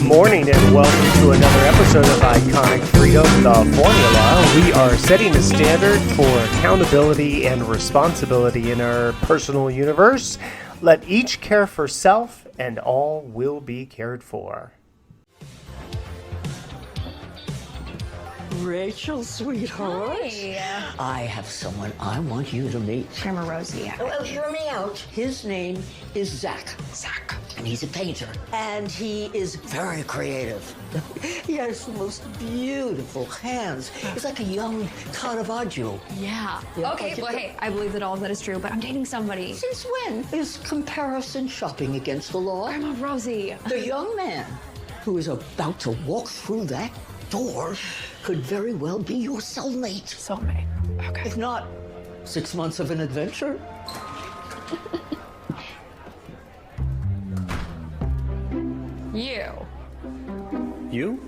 morning and welcome to another episode of Iconic Freedom, the Formula. We are setting a standard for accountability and responsibility in our personal universe. Let each care for self and all will be cared for. Rachel, sweetheart. Hi. I have someone I want you to meet. Grandma Rosie. Oh, hear me out. His name is Zach. Zach. And he's a painter. And he is very creative. He has the most beautiful hands. He's like a young Caravaggio. Yeah. Yeah, Okay, okay, well, hey, I believe that all of that is true, but I'm dating somebody. Since when is comparison shopping against the law? Grandma Rosie. The young man who is about to walk through that door could very well be your soulmate. Soulmate. Okay. If not, 6 months of an adventure. You. You?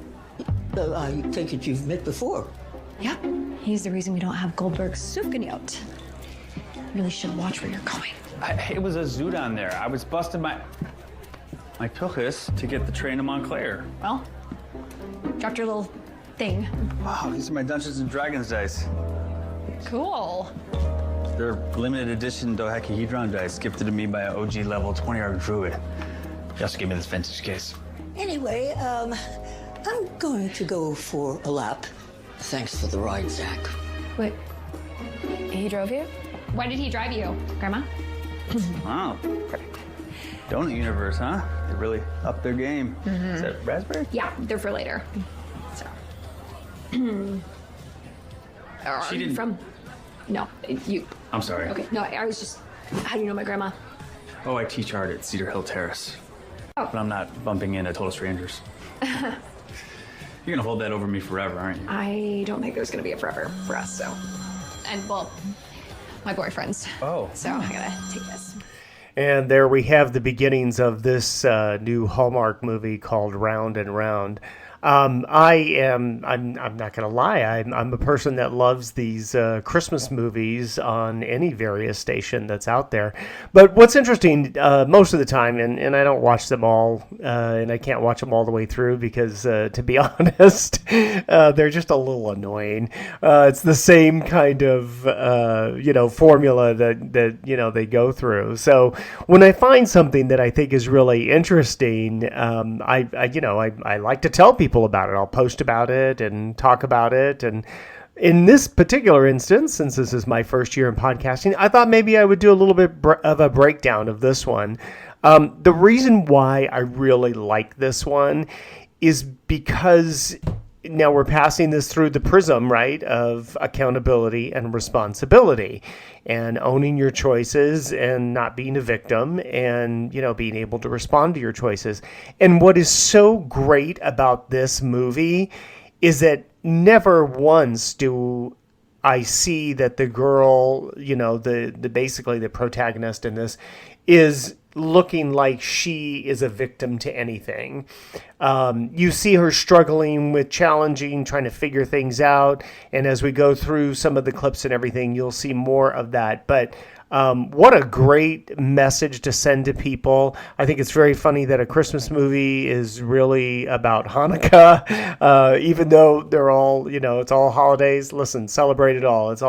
I take it you've met before. Yep. He's the reason we don't have Goldberg's Sufganiot. Really should watch where you're going. It was a zoo down there. I was busting my tuchus to get the train to Montclair. Well, dropped your little thing. Wow, these are my Dungeons and Dragons dice. Cool. They're limited edition dodecahedron dice gifted to me by an OG level 20-hour druid. He also gave me this vintage case. Anyway, I'm going to go for a lap. Thanks for the ride, Zach. Wait. He drove you? Why did he drive you, Grandma? Wow. Donut universe, huh? They really upped their game. Is that raspberry? Yeah, they're for later. So. She didn't. From. No, you. I'm sorry. Okay, no, I was just. How do you know my grandma? Oh, I teach art at Cedar Hill Terrace. Oh. But I'm not bumping into total strangers. You're gonna hold that over me forever, aren't you? I don't think there's gonna be a forever for us, so. And, well, my boyfriend's. Oh. So I gotta take this. And there we have the beginnings of this new Hallmark movie called Round and Round. I'm not going to lie, I'm a person that loves these Christmas movies on any various station that's out there. But what's interesting, most of the time, and I don't watch them all, and I can't watch them all the way through because, to be honest, they're just a little annoying. It's the same kind of, formula that they go through. So when I find something that I think is really interesting, I like to tell people about it. I'll post about it and talk about it. And in this particular instance, since this is my first year in podcasting, I thought maybe I would do a little bit of a breakdown of this one. The reason why I really like this one is because now we're passing this through the prism, right, of accountability and responsibility and owning your choices and not being a victim and, being able to respond to your choices. And what is so great about this movie is that never once do I see that the girl, basically the protagonist in this is looking like she is a victim to anything. You see her struggling with challenging, trying to figure things out. And as we go through some of the clips and everything, you'll see more of that. But what a great message to send to people. I think it's very funny that a Christmas movie is really about Hannukah, even though they're all, it's all holidays. Listen, celebrate it all. It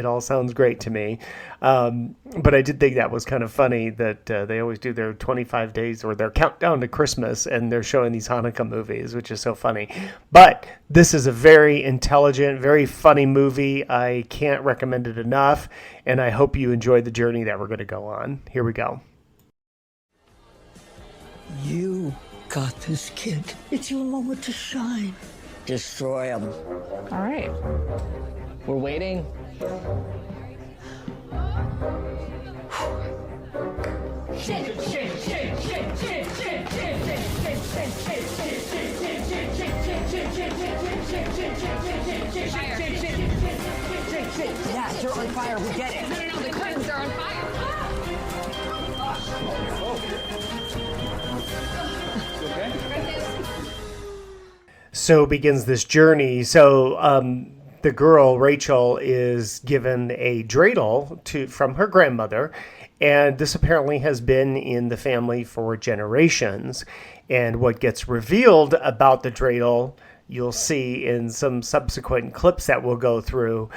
all sounds great to me. But I did think that was kind of funny that they always do their 25 days or their countdown to Christmas and they're showing these Hannukah movies, which is so funny. But this is a very intelligent, very funny movie. I can't recommend it enough, and I hope you enjoy the journey that we're going to go on. Here we go. You got this, kid. It's your moment to shine. Destroy him. All right. We're waiting. Yeah, you're on fire. We get it. No, the curtains are on fire. So begins this journey. So the girl, Rachel, is given a dreidel from her grandmother. And this apparently has been in the family for generations. And what gets revealed about the dreidel, you'll see in some subsequent clips that we'll go through,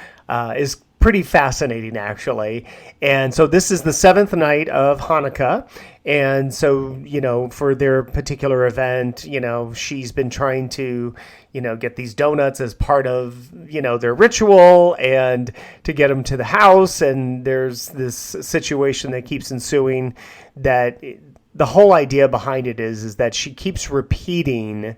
is pretty fascinating, actually. And so this is the 7th night of Hannukah. And so, for their particular event, she's been trying to, get these donuts as part of, their ritual and to get them to the house. And there's this situation that keeps ensuing that the whole idea behind it is that she keeps repeating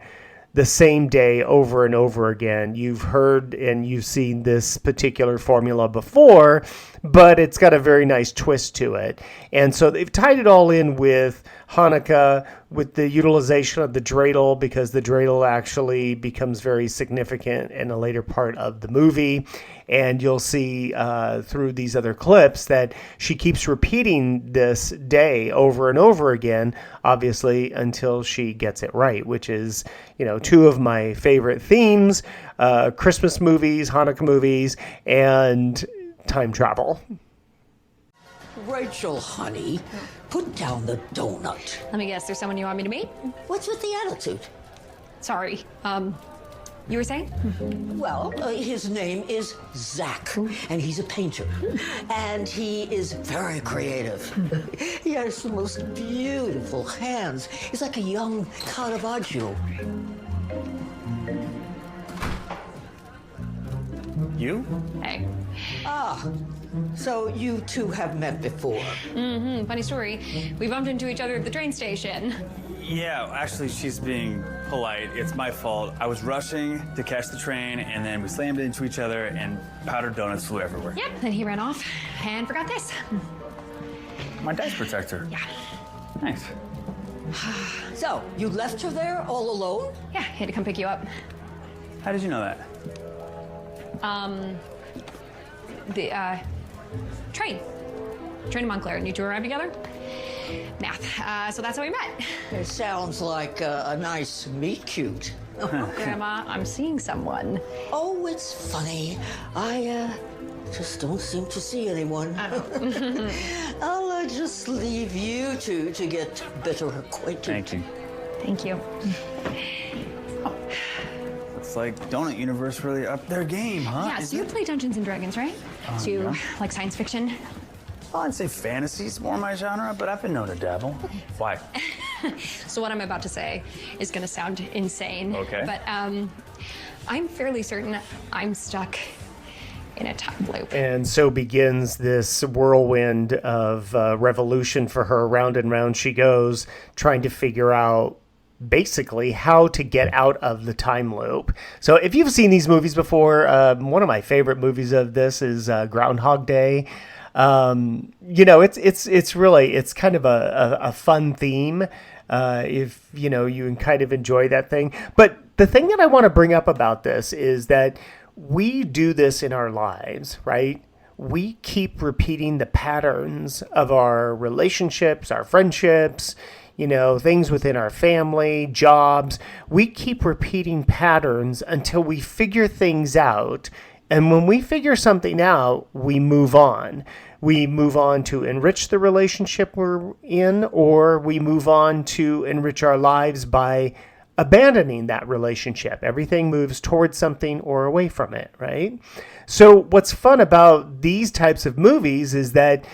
the same day over and over again. You've heard and you've seen this particular formula before, but it's got a very nice twist to it. And so they've tied it all in with Hannukah, with the utilization of the dreidel, because the dreidel actually becomes very significant in a later part of the movie. And you'll see through these other clips that she keeps repeating this day over and over again, obviously, until she gets it right, which is, two of my favorite themes, Christmas movies, Hanukkah movies, and time travel. Rachel, honey, put down the donut. Let me guess, there's someone you want me to meet? What's with the attitude? Sorry. You were saying? Well, his name is Zach, and he's a painter. And he is very creative. He has the most beautiful hands. He's like a young Caravaggio. You? Hey. So you two have met before? Funny story. We bumped into each other at the train station. Yeah, actually, she's being polite. It's my fault. I was rushing to catch the train, and then we slammed into each other, and powdered donuts flew everywhere. Yep, then he ran off and forgot this. My dice protector. Yeah. Thanks. So, you left her there all alone? Yeah, he had to come pick you up. How did you know that? The train to Montclair. You two arrived together? Math. So that's how we met. It sounds like a nice meet-cute. Grandma, I'm seeing someone. Oh, it's funny. I just don't seem to see anyone. I'll just leave you two to get better acquainted. Thank you. Thank you. It's like Donut Universe really upped their game, huh? Yeah, so you play Dungeons and Dragons, right? Do you like science fiction? Well, I'd say fantasy's more my genre, but I've been known to dabble. Why? So what I'm about to say is going to sound insane. Okay. But I'm fairly certain I'm stuck in a time loop. And so begins this whirlwind of revolution for her. Round and round she goes, trying to figure out basically how to get out of the time loop. So if you've seen these movies before, one of my favorite movies of this is Groundhog Day. It's really kind of a fun theme if you can kind of enjoy that thing. But the thing that I want to bring up about this is that we do this in our lives, right? We keep repeating the patterns of our relationships, our friendships, things within our family, jobs. We keep repeating patterns until we figure things out. And when we figure something out, we move on. We move on to enrich the relationship we're in, or we move on to enrich our lives by abandoning that relationship. Everything moves towards something or away from it, right? So what's fun about these types of movies is that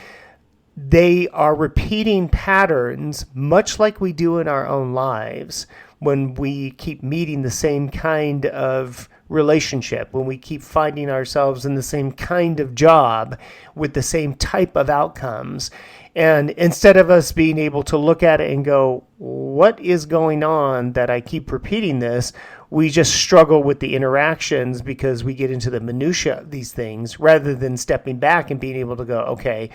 they are repeating patterns much like we do in our own lives when we keep meeting the same kind of relationship, when we keep finding ourselves in the same kind of job with the same type of outcomes. And instead of us being able to look at it and go, what is going on that I keep repeating this? We just struggle with the interactions because we get into the minutia of these things rather than stepping back and being able to go, okay,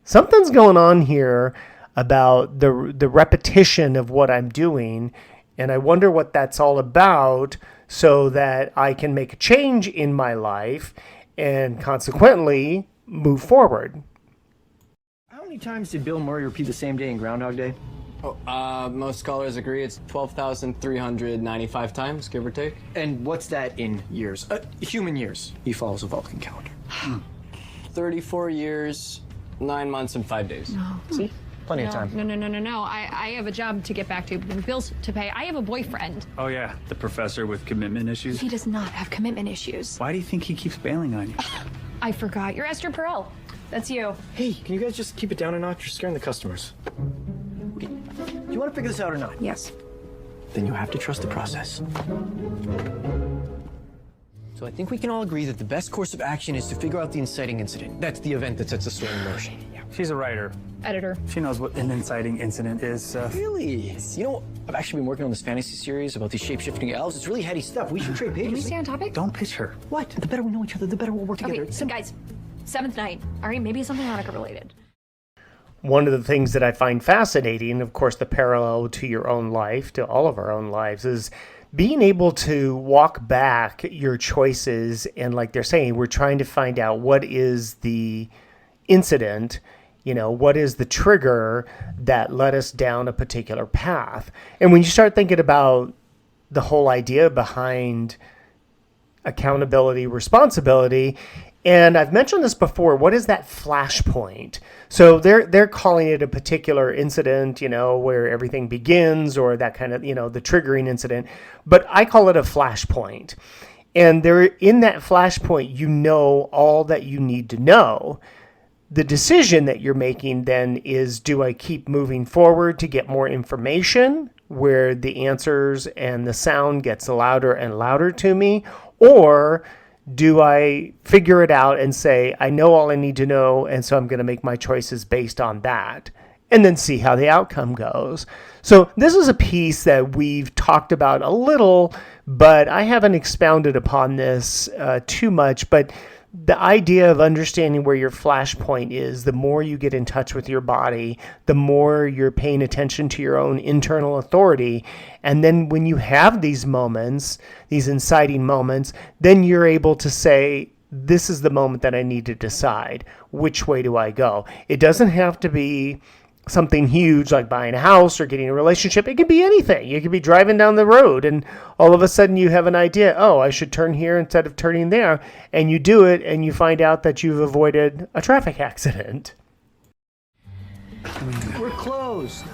something's going on here about the repetition of what I'm doing, and I wonder what that's all about so that I can make a change in my life and consequently move forward. How many times did Bill Murray repeat the same day in Groundhog Day? Most scholars agree it's 12,395 times, give or take. And what's that in years? Human years. He follows a Vulcan calendar. 34 years, 9 months, and 5 days. No. See? Plenty of time. No. I have a job to get back to, bills to pay. I have a boyfriend. Oh, yeah, the professor with commitment issues. He does not have commitment issues. Why do you think he keeps bailing on you? I forgot. You're Esther Perel. That's you. Hey, can you guys just keep it down a notch? You're scaring the customers. Okay. Do you want to figure this out or not? Yes. Then you have to trust the process. So I think we can all agree that the best course of action is to figure out the inciting incident. That's the event that sets the story in motion. She's a writer. Editor. She knows what an inciting incident is. Really? You know, I've actually been working on this fantasy series about these shape-shifting elves. It's really heady stuff. We should trade Can we pages. stay on topic? Don't pitch her. What? The better we know each other, the better we'll work together. Okay, It's so simple. guys, 7th night. All right, maybe something Hannukah related. One of the things that I find fascinating, of course, the parallel to your own life, to all of our own lives, is being able to walk back your choices. And like they're saying, we're trying to find out what is the incident, what is the trigger that led us down a particular path. And when you start thinking about the whole idea behind accountability, responsibility, and I've mentioned this before, what is that flashpoint? So they're calling it a particular incident, where everything begins, or that kind of, the triggering incident. But I call it a flashpoint. And there, in that flashpoint, you know all that you need to know. The decision that you're making then is, do I keep moving forward to get more information where the answers and the sound gets louder and louder to me? Or do I figure it out and say, I know all I need to know, and so I'm going to make my choices based on that, and then see how the outcome goes? So this is a piece that we've talked about a little, but I haven't expounded upon this too much. But the idea of understanding where your flashpoint is, the more you get in touch with your body, the more you're paying attention to your own internal authority. And then when you have these moments, these inciting moments, then you're able to say, this is the moment that I need to decide. Which way do I go? It doesn't have to be something huge like buying a house or getting a relationship. It could be anything. You could be driving down the road and all of a sudden you have an idea, oh, I should turn here instead of turning there. And you do it and you find out that you've avoided a traffic accident. We're closed.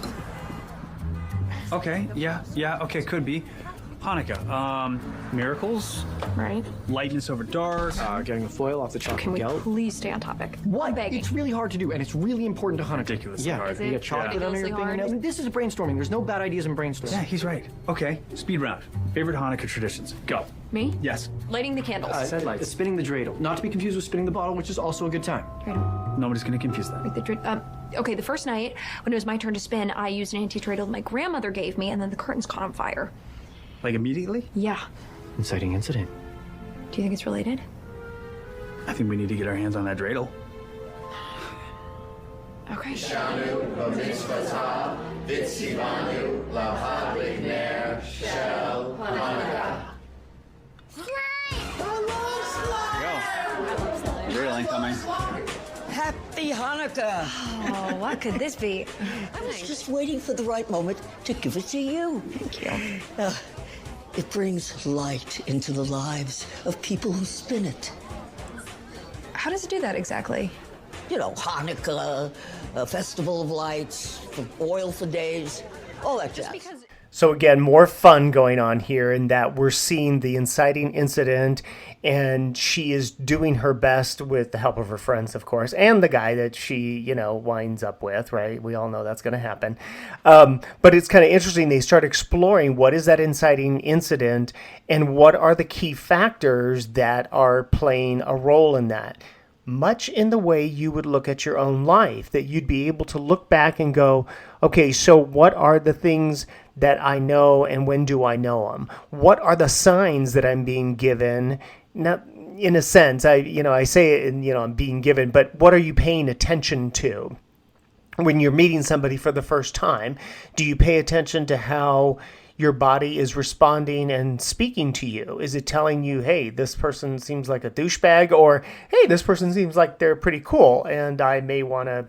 Okay, yeah, okay, could be. Hannukah, miracles, Right. lightness over dark. Getting the foil off the chocolate Can we gelt. please stay on topic? What? I'm begging. It's really hard to do, and it's really important to Hannukah. Ridiculously yeah. hard. Is You it? get chocolate under your Ridiculously hard? fingernails. This is brainstorming. There's no bad ideas in brainstorming. Yeah, he's right. Okay, speed round. Favorite Hannukah traditions. Go. Me? Yes. Lighting the candles. Spinning the dreidel. Not to be confused with spinning the bottle, which is also a good time. Nobody's gonna confuse that. Okay, the first night, when it was my turn to spin, I used an antique dreidel my grandmother gave me, and then the curtains caught on fire. Like immediately? Yeah. Inciting incident. Do you think it's related? I think we need to get our hands on that dreidel. Okay. Dreidel incoming. Happy Hanukkah! Oh, what could this be? I was just waiting for the right moment to give it to you. Thank you. It brings light into the lives of people who spin it. How does it do that exactly? You know, Hanukkah, a festival of lights, oil for days, all that jazz. Because So again, more fun going on here in that we're seeing the inciting incident, and she is doing her best with the help of her friends, of course, and the guy that she, winds up with, right? We all know that's going to happen. But it's kind of interesting. They start exploring what is that inciting incident and what are the key factors that are playing a role in that. Much in the way you would look at your own life, that you'd be able to look back and go, okay, so what are the things that I know and when do I know them? What are the signs that I'm being given? Not in a sense, I say it and, I'm being given, but what are you paying attention to? When you're meeting somebody for the first time, do you pay attention to how your body is responding and speaking to you? Is it telling you, hey, this person seems like a douchebag, or hey, this person seems like they're pretty cool and I may want to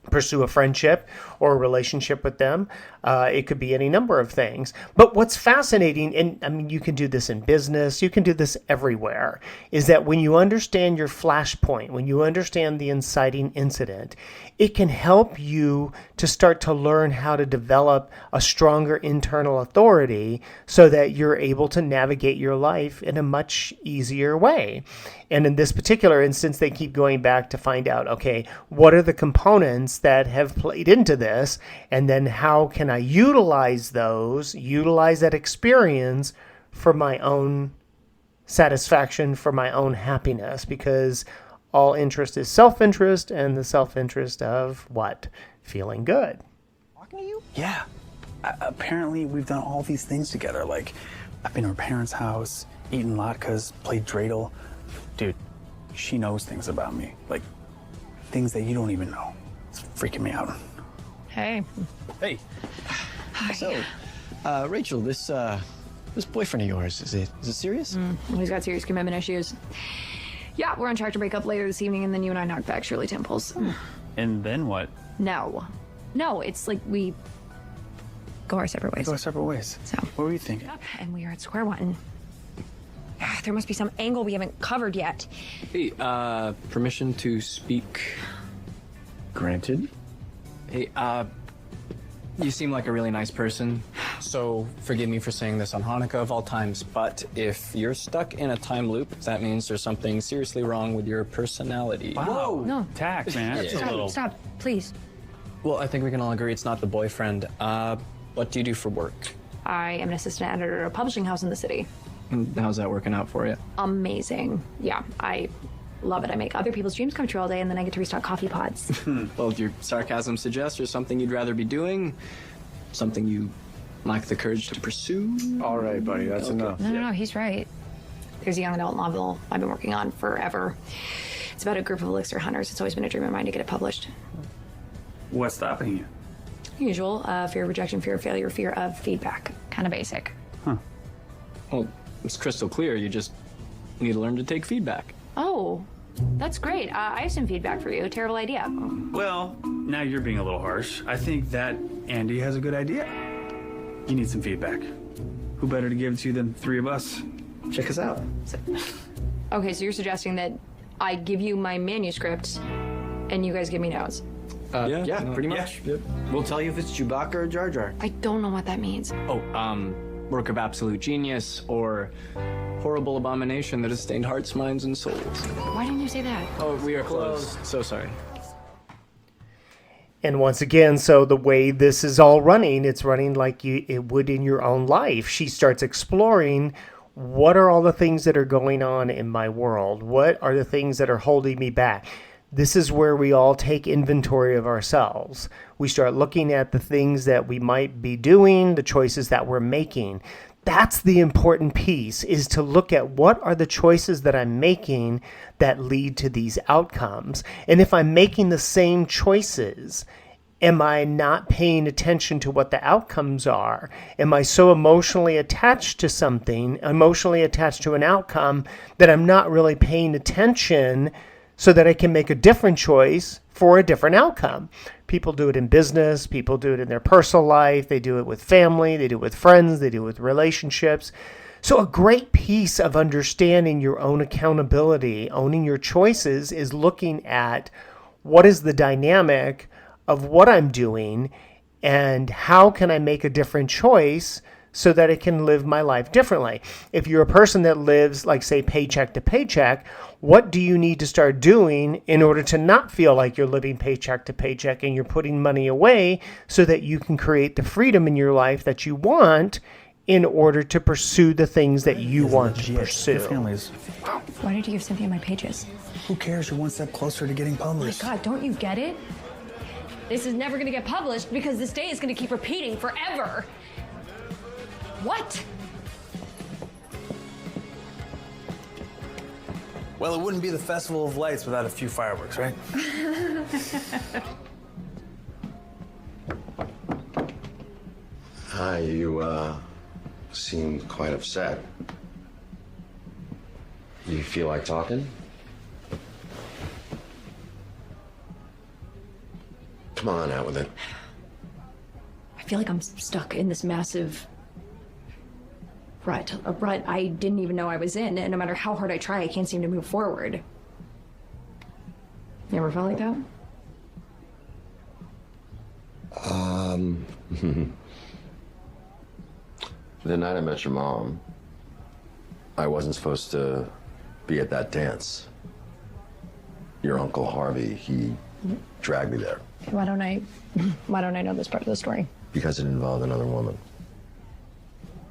pursue a friendship or a relationship with them. It could be any number of things. But what's fascinating, and I mean, you can do this in business, you can do this everywhere, is that when you understand your flashpoint, when you understand the inciting incident, it can help you to start to learn how to develop a stronger internal authority so that you're able to navigate your life in a much easier way. And in this particular instance, they keep going back to find out, okay, what are the components that have played into this? And then how can I utilize that experience for my own satisfaction, for my own happiness? Because all interest is self-interest, and the self-interest of what? Feeling good. Yeah. Apparently, we've done all these things together. Like, I've been to her parents' house, eaten latkes, played dreidel. Dude, she knows things about me. Like, things that you don't even know. It's freaking me out. Hey. Hey. Hi. So, Rachel, this boyfriend of yours, is it serious? Well, he's got serious commitment issues. Yeah, we're on track to break up later this evening, and then you and I knock back Shirley Temples. And then what? No, it's like we go our separate ways. Go our separate ways. So. What were you thinking? And we are at square one. There must be some angle we haven't covered yet. Hey, permission to speak granted? Hey, you seem like a really nice person, so forgive me for saying this on Hannukah of all times, but if you're stuck in a time loop, that means there's something seriously wrong with your personality. Wow. Whoa. No. Tact, man. That's a little... Stop, please. Well, I think we can all agree it's not the boyfriend. What do you do for work? I am an assistant editor at a publishing house in the city. And how's that working out for you? Amazing. Yeah, I love it. I make other people's dreams come true all day, and then I get to restock coffee pods. Well, your sarcasm suggests there's something you'd rather be doing, something you lack the courage to pursue. All right, buddy, that's enough. No, he's right. There's a young adult novel I've been working on forever. It's about a group of elixir hunters. It's always been a dream of mine to get it published. What's stopping you? Usual, fear of rejection, fear of failure, fear of feedback. Kind of basic. Well, it's crystal clear. You just need to learn to take feedback. Oh, that's great. I have some feedback for you. Terrible idea. Well, now you're being a little harsh. I think that Andy has a good idea. You need some feedback. Who better to give it to you than three of us? Check us out. Okay, so you're suggesting that I give you my manuscript and you guys give me notes. Yeah, pretty much. Yep. We'll tell you if it's Chewbacca or Jar Jar. I don't know what that means. Work of absolute genius or horrible abomination that has stained hearts, minds, and souls. Why didn't you say that? Oh, we are closed. So sorry. And once again, so the way this is all running, it's running like it would in your own life. She starts exploring, what are all the things that are going on in my world? What are the things that are holding me back? This is where we all take inventory of ourselves. We start looking at the things that we might be doing, the choices that we're making. That's the important piece, is to look at what are the choices that I'm making that lead to these outcomes. And if I'm making the same choices, am I not paying attention to what the outcomes are? Am I so emotionally attached to something, emotionally attached to an outcome, that I'm not really paying attention so that I can make a different choice for a different outcome? People do it in business. People do it in their personal life. They do it with family. They do it with friends. They do it with relationships. So a great piece of understanding your own accountability, owning your choices, is looking at what is the dynamic of what I'm doing and how can I make a different choice so that I can live my life differently. If you're a person that lives, like, say, paycheck to paycheck, what do you need to start doing in order to not feel like you're living paycheck to paycheck and you're putting money away so that you can create the freedom in your life that you want in order to pursue the things that you want to pursue? Your family's... Why did you give Cynthia my pages? Who cares? You're one step closer to getting published. God, don't you get it? This is never gonna get published because this day is gonna keep repeating forever. What? Well, it wouldn't be the Festival of Lights without a few fireworks, right? Hi, you, seem quite upset. Do you feel like talking? Come on, out with it. I feel like I'm stuck in this massive rut. A rut I didn't even know I was in, and no matter how hard I try, I can't seem to move forward. You ever felt like that? The night I met your mom, I wasn't supposed to be at that dance. Your Uncle Harvey, he dragged me there. Why don't I know this part of the story? Because it involved another woman.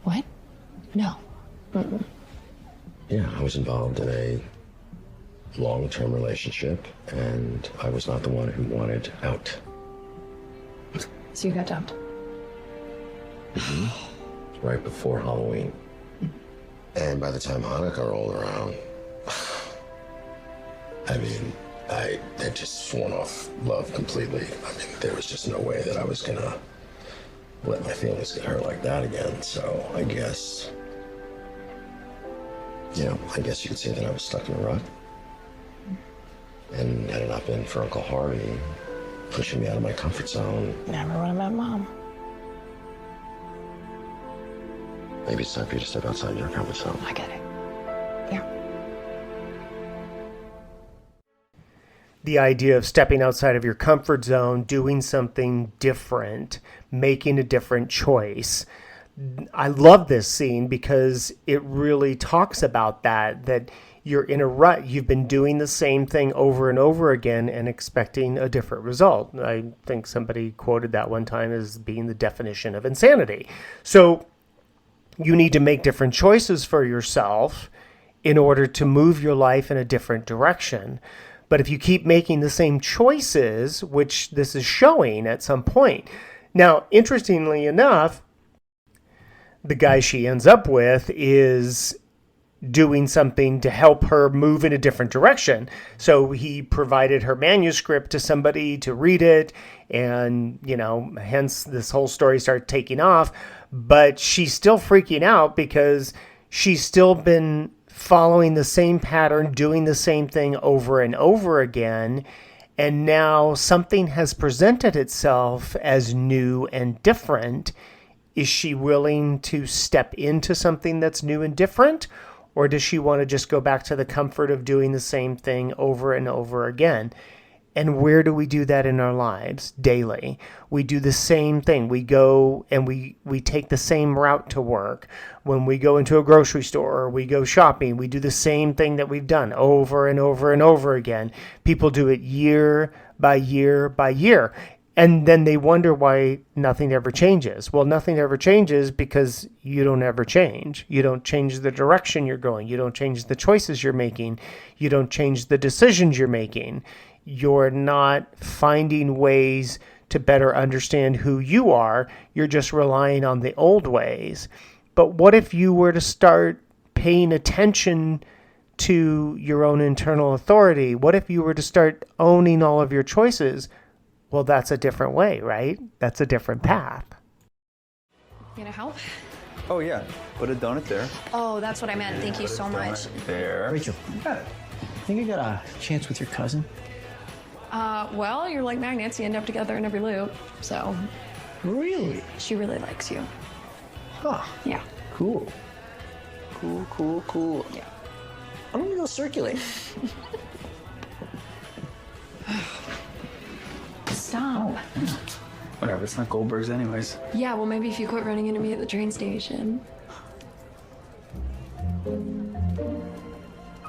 What? No. Yeah, I was involved in a long-term relationship, and I was not the one who wanted out. So you got dumped. Right before Halloween. And by the time Hannukah rolled around, I mean, I had just sworn off love completely. I mean, there was just no way that I was gonna let my feelings get hurt like that again. So I guess, I guess you could say that I was stuck in a rut. And had it not been for Uncle Harvey pushing me out of my comfort zone. Never would have met Mom. Maybe it's time for you to step outside your comfort zone. I get it. Yeah. The idea of stepping outside of your comfort zone, doing something different, making a different choice. I love this scene because it really talks about that you're in a rut. You've been doing the same thing over and over again and expecting a different result. I think somebody quoted that one time as being the definition of insanity. So you need to make different choices for yourself in order to move your life in a different direction. But if you keep making the same choices, which this is showing at some point. Now, interestingly enough, the guy she ends up with is doing something to help her move in a different direction. So he provided her manuscript to somebody to read it, and, hence this whole story started taking off. But she's still freaking out because she's still been following the same pattern, doing the same thing over and over again. And now something has presented itself as new and different. Is she willing to step into something that's new and different? Or does she want to just go back to the comfort of doing the same thing over and over again? And where do we do that in our lives? Daily. We do the same thing. We go and we take the same route to work. When we go into a grocery store or we go shopping, we do the same thing that we've done over and over and over again. People do it year by year by year. And then they wonder why nothing ever changes. Well, nothing ever changes because you don't ever change. You don't change the direction you're going. You don't change the choices you're making. You don't change the decisions you're making. You're not finding ways to better understand who you are. You're just relying on the old ways. But what if you were to start paying attention to your own internal authority? What if you were to start owning all of your choices? Well, that's a different way, right? That's a different path. You gonna help? Oh, yeah. Put a donut there. Oh, that's what I meant. Thank you so much. There. Rachel, You got it. think you got a chance with your cousin? Well, you're like magnets. You end up together in every loop. So Really? she really likes you. Huh. Yeah. Cool. Cool. Yeah. I'm gonna go circulate. Stop. Whatever, it's not Goldberg's anyways. Yeah, well, maybe if you quit running into me at the train station.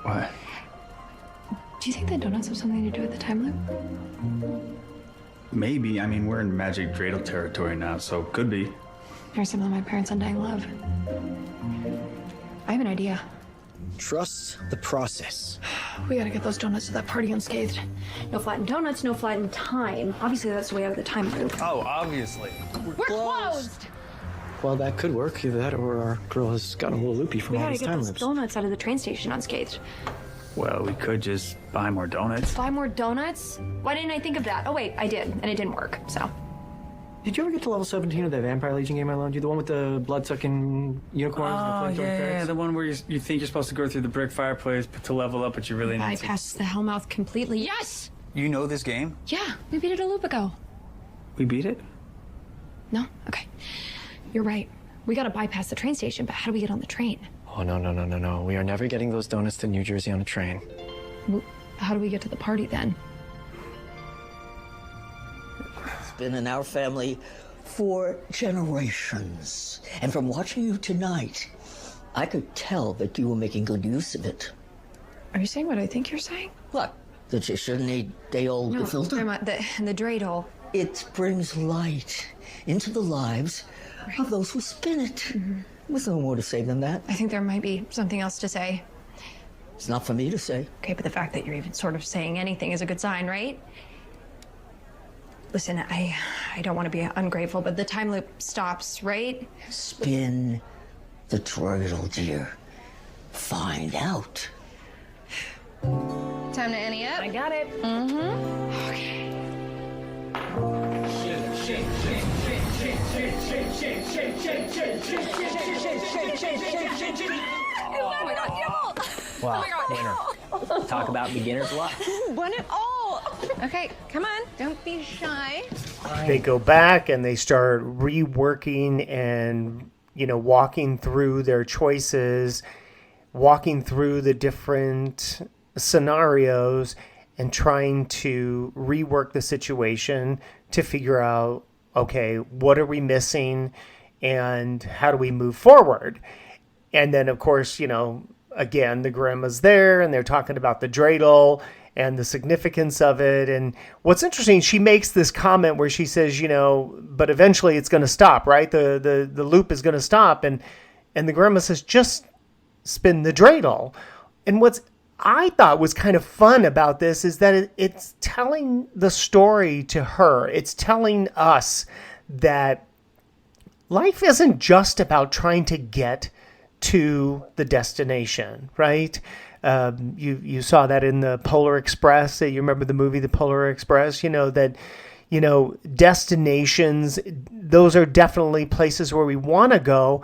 What? Do you think that donuts have something to do with the time loop? Maybe. I mean, we're in magic dreidel territory now, so could be. Or some of my parents' undying love. I have an idea. Trust the process. We gotta get those donuts to that party unscathed. No flattened donuts, no flattened time. Obviously, that's the way out of the time loop. Oh, obviously. We're closed! Well, that could work. Either that or our girl has gotten a little loopy from We all gotta these get time those loops. donuts out of the train station unscathed. Well, we could just buy more donuts. Buy more donuts? Why didn't I think of that? Oh, wait, I did, and it didn't work, so. Did you ever get to level 17 of that Vampire Legion game I loaned you? The one with the blood-sucking unicorns and the flamethrower ferrets? the one where you think you're supposed to go through the brick fireplace to level up, but you really need I to. passed the Hellmouth completely. Yes! You know this game? Yeah, we beat it a loop ago. We beat it? No? Okay. You're right. We gotta bypass the train station, but how do we get on the train? Oh, no. We are never getting those donuts to New Jersey on a train. Well, how do we get to the party then? It's been in our family for generations. And from watching you tonight, I could tell that you were making good use of it. Are you saying what I think you're saying? What? That you shouldn't need day-old No, filter? the dreidel. It brings light into the lives of those who spin it. There's no more to say than that. I think there might be something else to say. It's not for me to say. Okay, but the fact that you're even sort of saying anything is a good sign, right? Listen, I don't want to be ungrateful, but the time loop stops, right? Spin the dreidel, dear. Find out. Time to ante up. I got it. Okay. Oh my God, Wow, winner. Talk about beginner's luck. won it all. Okay, come on. Don't be shy. They go back and they start reworking and, walking through their choices, walking through the different scenarios and trying to rework the situation to figure out, okay, what are we missing and how do we move forward? And then, of course, again, the grandma's there and they're talking about the dreidel and the significance of it. And what's interesting, she makes this comment where she says, but eventually it's going to stop, right? The loop is going to stop. And the grandma says, just spin the dreidel. And what's I thought was kind of fun about this is that it's telling the story to her. It's telling us that life isn't just about trying to get to the destination, right? You saw that in the Polar Express. You remember the movie The Polar Express? Destinations, those are definitely places where we want to go,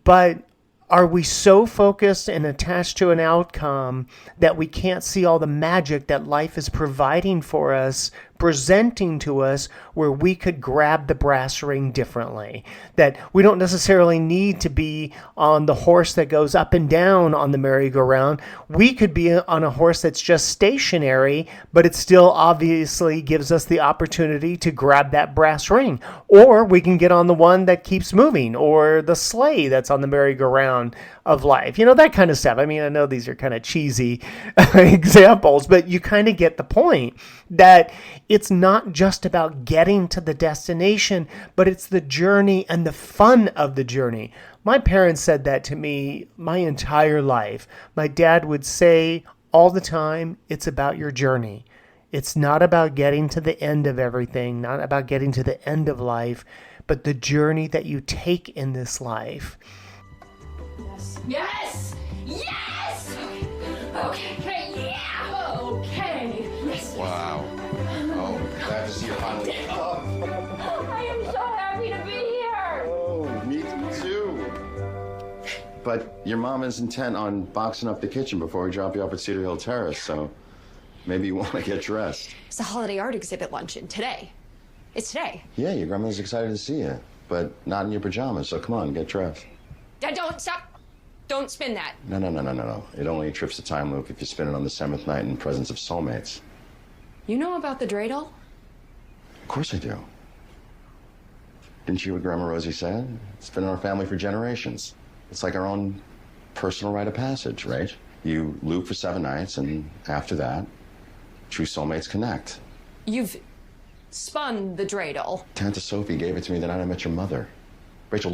but are we so focused and attached to an outcome that we can't see all the magic that life is providing for us, presenting to us, where we could grab the brass ring differently? That we don't necessarily need to be on the horse that goes up and down on the merry-go-round. We could be on a horse that's just stationary, but it still obviously gives us the opportunity to grab that brass ring. Or we can get on the one that keeps moving, or the sleigh that's on the merry-go-round of life. That kind of stuff. I mean, I know these are kind of cheesy examples, but you kind of get the point that it's not just about getting to the destination, but it's the journey and the fun of the journey. My parents said that to me my entire life. My dad would say all the time, it's about your journey. It's not about getting to the end of everything, not about getting to the end of life, but the journey that you take in this life. Yes! Yes! Okay, yeah! Okay. Yes. Wow. Oh, glad to see you finally. I am so happy to be here! Oh, me too. But your mom is intent on boxing up the kitchen before we drop you off at Cedar Hill Terrace, so maybe you want to get dressed. It's the holiday art exhibit luncheon today. It's today. Yeah, your grandmother's excited to see you, but not in your pajamas, so come on, get dressed. Dad, don't stop. Don't spin that. No. It only trips the time loop if you spin it on the 7th night in the presence of soulmates. You know about the dreidel? Of course I do. Didn't you hear what Grandma Rosie said? It's been in our family for generations. It's like our own personal rite of passage, right? You loop for 7 nights, and after that, true soulmates connect. You've spun the dreidel. Tante Sophie gave it to me the night I met your mother. Rachel,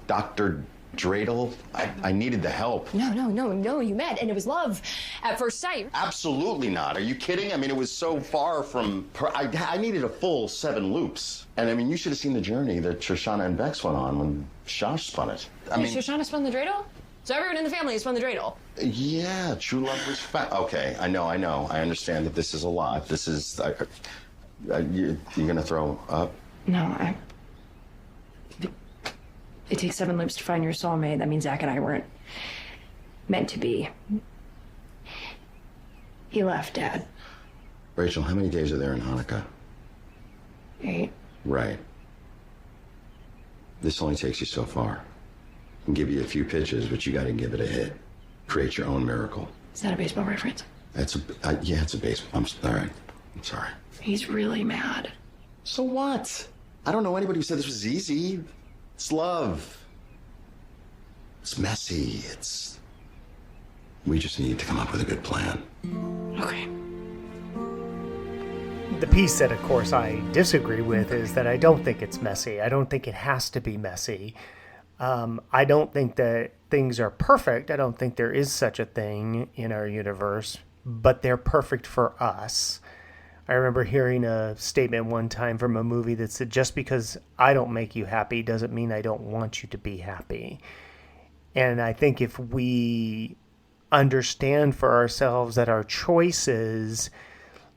Dr. Dreidel, I needed the help. No, you met, and it was love at first sight. Absolutely not. Are you kidding? I mean, it was so far from... I needed a full 7 loops. And I mean, you should have seen the journey that Shoshana and Bex went on when Shosh spun it. Shoshana spun the dreidel? So everyone in the family has spun the dreidel? Yeah, true love was okay, I know. I understand that this is a lot. This is... you're gonna throw up? No, It takes 7 loops to find your soulmate. That means Zach and I weren't meant to be. He left, Dad. Rachel, how many days are there in Hannukah? 8. Right. This only takes you so far. I can give you a few pitches, but you got to give it a hit. Create your own miracle. Is that a baseball reference? Yeah, it's a baseball. All right. I'm sorry. He's really mad. So what? I don't know anybody who said this was easy. It's love. It's messy. We just need to come up with a good plan. Okay. The piece that, of course, I disagree with is that I don't think it's messy. I don't think it has to be messy. I don't think that things are perfect. I don't think there is such a thing in our universe, but they're perfect for us. I remember hearing a statement one time from a movie that said, just because I don't make you happy doesn't mean I don't want you to be happy. And I think if we understand for ourselves that our choices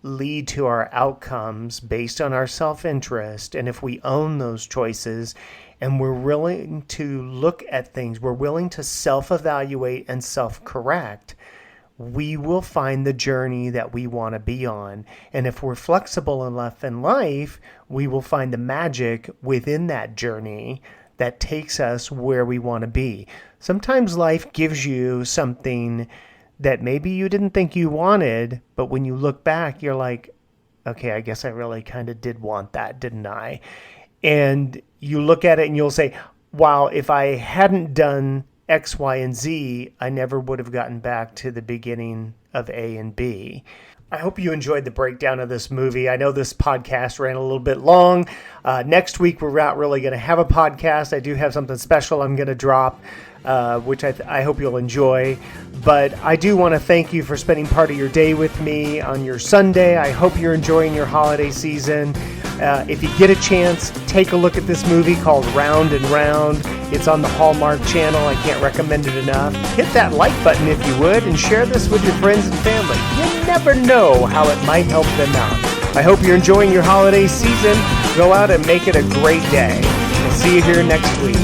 lead to our outcomes based on our self-interest, and if we own those choices and we're willing to look at things, we're willing to self-evaluate and self-correct, we will find the journey that we want to be on. And if we're flexible enough in life, we will find the magic within that journey that takes us where we want to be. Sometimes life gives you something that maybe you didn't think you wanted, but when you look back, you're like, okay, I guess I really kind of did want that, didn't I? And you look at it and you'll say, wow, if I hadn't done X, Y, and Z, I never would have gotten back to the beginning of A and B. I hope you enjoyed the breakdown of this movie. I know this podcast ran a little bit long. Next week, we're not really going to have a podcast. I do have something special I'm going to drop, which I hope you'll enjoy. But I do want to thank you for spending part of your day with me on your Sunday. I hope you're enjoying your holiday season. If you get a chance, take a look at this movie called Round and Round. It's on the Hallmark Channel. I can't recommend it enough. Hit that like button if you would, and share this with your friends and family. You never know how it might help them out. I hope you're enjoying your holiday season. Go out and make it a great day. We'll see you here next week.